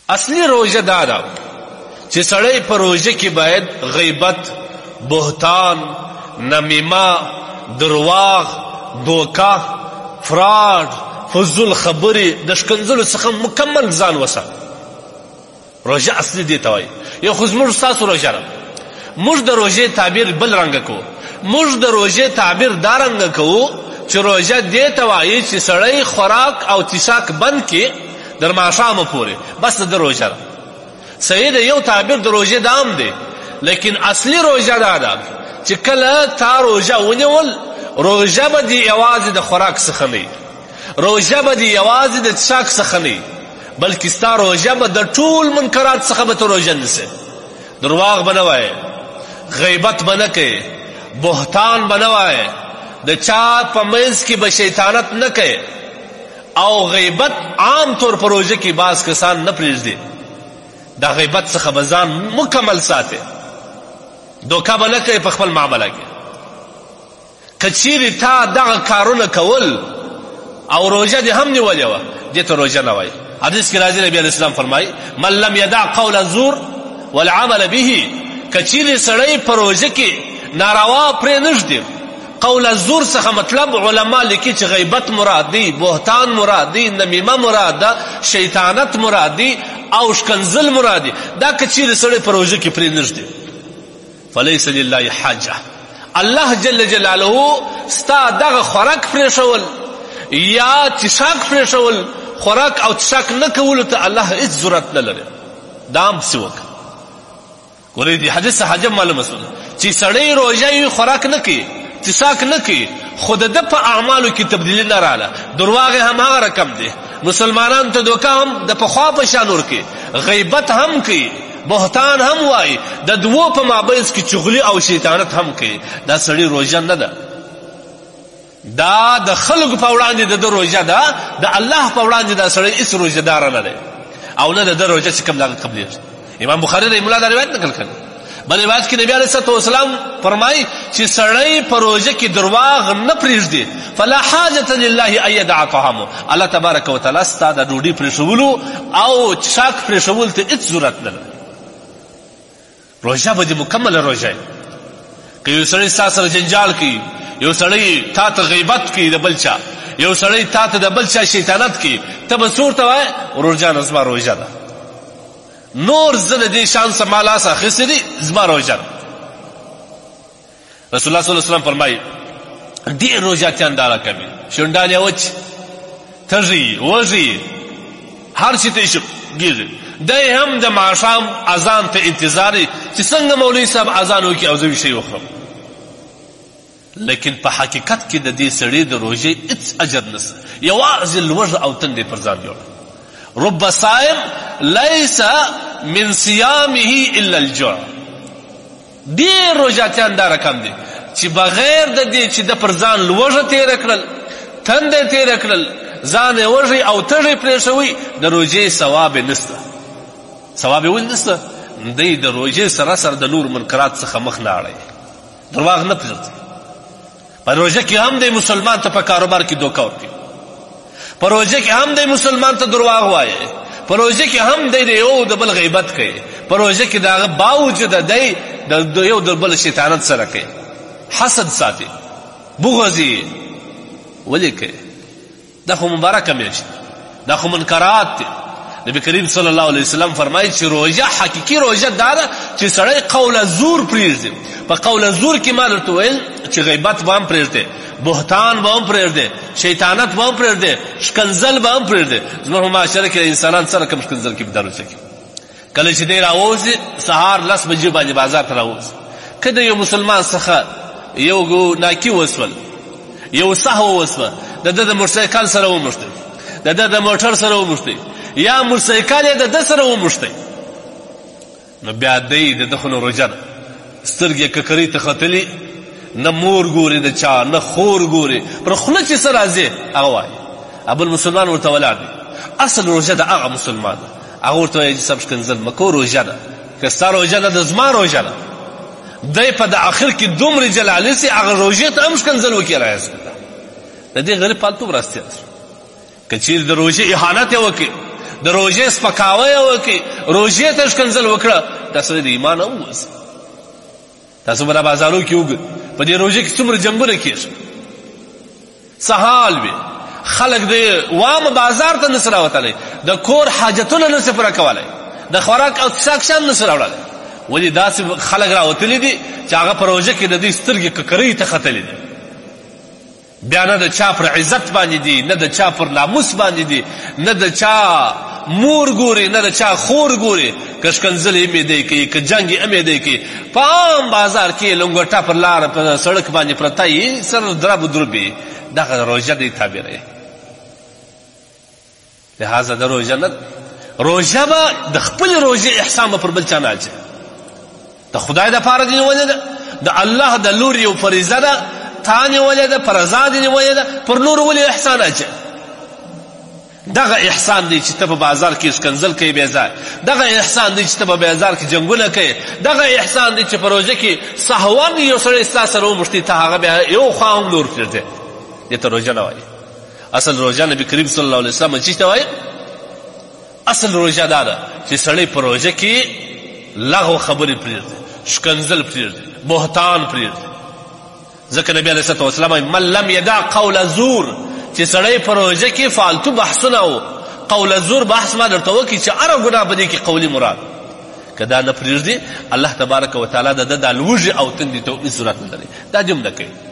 اصلی روژه دا ده چې سړی په روژه کې باید غیبت، بهتان، نمیمه، درواغ، دوکه، فراډ، فضول خبرې د ښکنځلو څخه مکمل ځان وساتي. روژه اصلي دې ته وایي. یو خو زموږ ستاسو روژه ده، موږ د روژې تعبیر بل رنګه کوو. موږ د روژې تعبیر دا رنګه کوو چې روژه دې ته وایي چې سړی خوراک او څښاک بند کړي در ماښامه پورې، بس د روژه ده. صحیح ده، یو تعبیر د روژې دا هم دی، لیکن اصلي روژه دا ده چې کله تا روژه ونیول، روژه به دې یوازې د خوراک څخه نه وي، روژه به دې یوازې د څښاک څخه نه وي، بلکې ستا روژه به د ټول منکرات څخه به ته روژه نیسې. درواغ به نه وایې، غیبت به نه کوې، بهتان به نه وایې، د چا په منځ کې به شیطانت نه کوې، او غیبت عام طور په روژه کې بعض کسان نه پرېږدي، دا غیبت څخه به ځان مکمل ساتي. دوکه به نه کوې په خپل معامله کې. که چیرې تا دغه کارونه کول او روژه دې هم نیولې وه، دې ته روژه نه وایي. حدیث کې راځي نبي علیه السلام فرمایي من لم یدع قول الزور والعمل به، که چیرې سړی په روژه کې ناروا پرې نږدي. قول الزور څخه مطلب علما لیکي چې غیبت مراد دی، بهتان مراد دی، نمیمه مراد ده، شیطانت مراد دی او ښکنځل مراد دی. دا که چیرې سړی په روژه کې پرې نږدي، فلیس لله حاجه، الله جل جلاله ستا دغه خوراک پرېښول یا څښاک پرېښول، خوراک او څښاک نه کولو ته الله هیڅ ضرورت نه لري. دا هم پسې وکړه. ګورئ دې حدیث څخه عجب معلومه شوه چې سړی روژه وي، خوراک نه کوي، څښاک نه کوي، خو د ده په اعمالو کې تبدیلي نه راغله. درواغ هم هغه رقم دی، مسلمانانو ته دوکه هم د پخوا په شان ورکوي، غیبت هم کوي، بهتان هم وایي، د دوو په مابینځ کې چغلي او شیطانت هم کوي. دا سړی روژه نه ده، دا د خلکو په وړاندې د ده روژه ده، د الله په وړاندې دا سړی هېڅ روژه داره نه دی، او نه د ده روژه چې کوم دغه قبلېږي. امام بخاري رحمه الله دا روایت نقل کړی. بل روایت کې نبی علیه الصلوة والسلام فرمایي چې سړی په روژه کې درواغ نه پرېږدي، فلا حاجة لله ان يدع طعامه، الله تبارک وتعالی ستا د ډوډۍ پرېښولو او څښاک پرېښولو ته هېڅ ضرورت نه لري. روژه به دې مکمله روژه وي. که یو سړی ستا سره جنجال کوي، یو سړی تا ته غیبت کوي د بل چا، یو سړی تا ته د بل چا شیطانت کوي، ته به څه ورته وایې؟ ورور جانه زما روژه ده، نور زه د دې شان څه ما لاس اخیستی دي، زما روژه ده. رسول الله صلی الله علیه وسلم فرمایي ډېر روژاتیان دا کوي، شونډان یې وچ، تږي وږي، هر شي ته ګیږي. دی هم د ماښام اذان ته انتظار دی چې څنګه مولوي صاحب اذان وکړي او زه وي شی وخورم. لیکن په حقیقت کې د دې سړي د روژې هېڅ اجر نشته، یوازې لوږه او تندې پر ځان جوړه. رب صائم لیس من صیامه الا الجوع. ډېر روژاتیان دا رقم دي چې بغیر د دې چې د پر ځان لوږه تېره کړل، تندې تېره کړل، ځان یې وږی او تږی پرېښوي، د روژې ثواب یې نشته. ثواب یې ولې نشته؟ دی د روژې سره سره د نور منکرات څخه مخ نه اړوي، درواغ نه پرېږدي. په روژه کې هم دی مسلمان ته په کاروبار کې دوکه ورکوي، په روژه کې هم دی مسلمان ته درواغ وایي، په روژه کې هم دی د یو د بل غیبت کوي، په روژه کې د هغه باوجود دی د یو د بل شیطانت سره کوي، حسد ساتي، بغض یې ولې کوي؟ دا خو مبارکه میاشت، دا خو منکرات دي. نبی کریم صلی الله علیه وسلم فرمایي چې روژه حقیقي روژه دا ده چې سړی قول زور پرېږدي. په قول زور کې ما درته ویل چې غیبت به هم پرېږدي، بهتان به هم پرېږدي، شیطانت به هم پرېږدي، ښکنځل به هم پرېږدي. زموږ په معاشره کې انسانان سره کوم ښکنځل کوي په دا روژه کې. کله چې دی راوځي سهار 10 بجې باندې بازار ته راوځي، که د یو مسلمان څخه یو ناکي وسول، یو سهو وسوه، د ده د موټرسایکل سره وموښتئ، د ده د موټر سره وموښتئ، یا موټرسایکل یې د ده سره وموښتئ، نو بیا دی د ده خو نو روژه ده، سترګې یې ککرۍ ته ختلي، نه مور ګوري د چا، نه خور ګوري، پر خوله چې څه راځي هغه وایي. بل مسلمان ورته ولاړ دی، اصل روژه د هغه مسلمان ده، هغه ورته وایي چې صاحب ښکنځل مه کوه، روژه ده، که ستا روژه نه ده زما روژه ده. دی په د آخر کې دومره جلالي سي هغه روژې ته هم ښکنځل وکړي رایز د دې غریب پالتوب راستیا. که چیرې د روژې اهانت یې وکړي، د روژې سپکاوی وکړي، روژې ته ښکنځل وکړه، دا سړی د ایمان ووځي. تاسو به دا بازارو کې وګورئ په دې روژې کې څومره جنګونه کېږي، څه حال وي. خلک د وامه بازار ته نسي راوتلی، د کور حاجتونه نسي پوره کولی، د خوراک او څښاک شیان نسي راوړلی. ولې داسې خلک راوتلي دي چې هغه په روژه کې د دوی سترګې ککرۍ ته ختلي دي. بیا نه د چا پر عزت باندې دي، نه د چا پر ناموس باندې دي، نه د چا مور ګوري، نه د چا خور ګوري. که ښکنځل یې امیدی کوي، که جنګ یې امیدی کوي. په عام بازار کې لنګوټه پر لاره په سړک باندې پرته یي، سر درب دروبي. دغه روژه دی تعبیروي. لہذا د روژه نه، روژه به د خپل روژې احسان به پر بل چا نه اچوي. د خدای دپاره دې نیولې ده، د الله د لور یو فریضه ده، تا نیولې ده، فرضا دې نیولې ده، پر نورو ولې احسان اچوي؟ دغه احسان دی چې ته په بازار کې ښکنځل کوي بې ځای، دغه احسان دی چې ته په بازار کې جنګونه کوي، دغه احسان دی چې په روژه کې سهون یو سړی ستا سره وموښتي، ته هغه بیا یو خوا هم لور پرېږدې. دې ته روژه نه وایي. اصل روژه نبی کریم صلی الله علیه وسلم چې ته وایي، اصل روژه دا ده چې سړی په روژه کې لغو خبرې پرېږدي، ښکنځل پرېږدي، بهتان پرېږدي. ځکه نبی علیه الصلوة والسلام وایي من لم یدع قول زور، چې سړی په روژه کې فالتو بحثونه و قول زور بحث ما درته وکړي چې هره ګناه په دې کې قولي مراد، که دا نه پرېږدي الله تبارک وتعالی د ده دا لوږې او تندې ته هېڅ ضرورت نه لري. دا دې هم نه کوي.